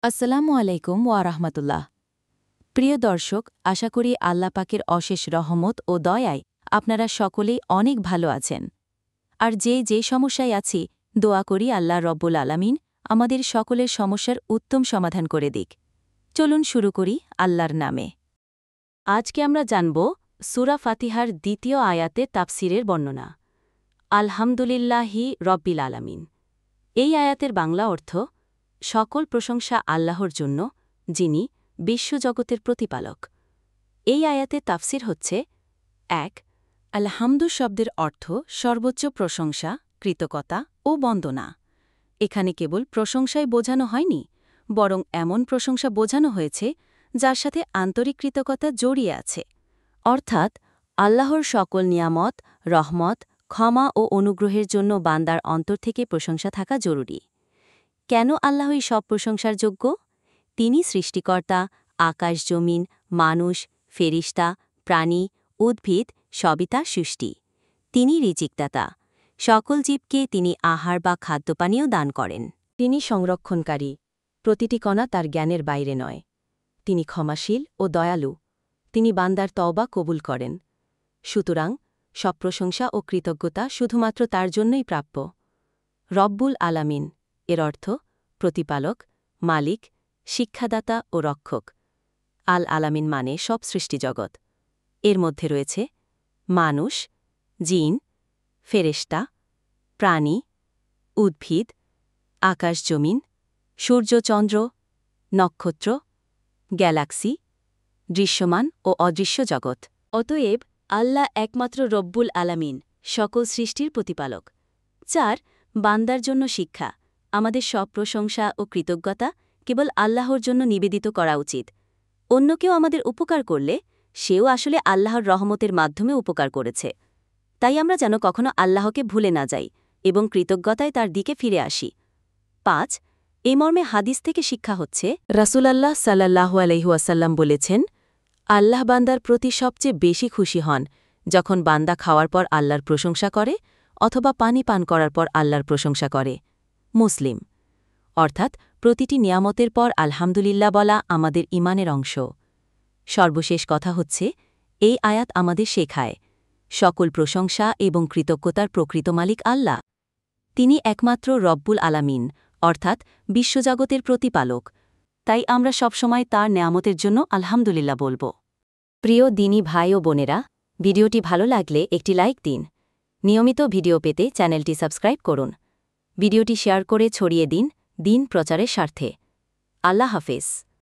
আসসালামু আলাইকুম ওয়া রাহমাতুল্লাহ। প্রিয় দর্শক, আশা করি আল্লাহ পাকের অশেষ রহমত ও দয়ায় আপনারা সকলেই অনেক ভালো আছেন। আর যে সমস্যায় আছি, দোয়া করি আল্লাহ রব্বুল আলামিন আমাদের সকলের সমস্যার উত্তম সমাধান করে দিক। চলুন শুরু করি আল্লাহর নামে। আজকে আমরা জানব সূরা ফাতিহার দ্বিতীয় আয়াতে তাফসিরের বর্ণনা। আলহামদুলিল্লাহি রব্বিল আলামিন। এই আয়াতের বাংলা অর্থ, সকল প্রশংসা আল্লাহর জন্য, যিনি বিশ্বজগতের প্রতিপালক। এই আয়াতে তাফসির হচ্ছে: ১. আলহামদু শব্দের অর্থ সর্বোচ্চ প্রশংসা, কৃতজ্ঞতা ও বন্দনা। এখানে কেবল প্রশংসাই বোঝানো হয়নি, বরং এমন প্রশংসা বোঝানো হয়েছে যার সাথে আন্তরিক কৃতজ্ঞতা জড়িয়ে আছে। অর্থাৎ আল্লাহর সকল নিয়ামত, রহমত, ক্ষমা ও অনুগ্রহের জন্য বান্দার অন্তর থেকে প্রশংসা থাকা জরুরি। কেন আল্লাহই সব প্রশংসার যোগ্য? তিনি সৃষ্টিকর্তা, আকাশ জমিন, মানুষ, ফেরিস্তা, প্রাণী, উদ্ভিদ সবই তাঁর সৃষ্টি। তিনি রিজিকদাতা। সকল জীবকে তিনি আহার বা খাদ্যপানীয় দান করেন। তিনি সংরক্ষণকারী। প্রতিটি কণা তার জ্ঞানের বাইরে নয়। তিনি ক্ষমাশীল ও দয়ালু। তিনি বান্দার তওবা কবুল করেন। সুতরাং সব প্রশংসা ও কৃতজ্ঞতা শুধুমাত্র তার জন্যই প্রাপ্য। রব্বুল আলামিন এর অর্থ প্রতিপালক, মালিক, শিক্ষাদাতা ও রক্ষক। আল আলামিন মানে সব সৃষ্টিজগৎ। এর মধ্যে রয়েছে মানুষ, জিন, ফেরেশতা, প্রাণী, উদ্ভিদ, আকাশ জমিন, সূর্য চন্দ্র, নক্ষত্র, গ্যালাক্সি, দৃশ্যমান ও অদৃশ্য জগৎ। অতএব আল্লাহ একমাত্র রব্বুল আলামিন, সকল সৃষ্টির প্রতিপালক। ৪. বান্দার জন্য শিক্ষা। আমাদের সব প্রশংসা ও কৃতজ্ঞতা কেবল আল্লাহর জন্য নিবেদিত করা উচিত। অন্য কেউ আমাদের উপকার করলে সেও আসলে আল্লাহর রহমতের মাধ্যমে উপকার করেছে। তাই আমরা যেন কখনো আল্লাহকে ভুলে না যাই এবং কৃতজ্ঞতায় তার দিকে ফিরে আসি। ৫. এই মর্মে হাদিস থেকে শিক্ষা হচ্ছে, রাসূলুল্লাহ সাল্লাল্লাহু আলাইহি ওয়াসাল্লাম বলেছেন, আল্লাহ বান্দার প্রতি সবচেয়ে বেশি খুশি হন যখন বান্দা খাওয়ার পর আল্লাহর প্রশংসা করে অথবা পানি পান করার পর আল্লাহর প্রশংসা করে। মুসলিম। অর্থাৎ প্রতিটি নিয়ামতের পর আলহামদুলিল্লাহ বলা আমাদের ঈমানের অংশ। সর্বশেষ কথা হচ্ছে, এই আয়াত আমাদের শেখায়, সকল প্রশংসা এবং কৃতজ্ঞতার প্রকৃত মালিক আল্লাহ। তিনি একমাত্র রব্বুল আলামিন, অর্থাৎ বিশ্বজগতের প্রতিপালক। তাই আমরা সবসময় তার নেয়ামতের জন্য আলহামদুলিল্লাহ বলব। প্রিয় দিনী ভাই ও বোনেরা, ভিডিওটি ভালো লাগলে একটি লাইক দিন। নিয়মিত ভিডিও পেতে চ্যানেলটি সাবস্ক্রাইব করুন। ভিডিওটি শেয়ার করে ছড়িয়ে দিন, দিন প্রচারের স্বার্থে। আল্লাহ হাফেজ।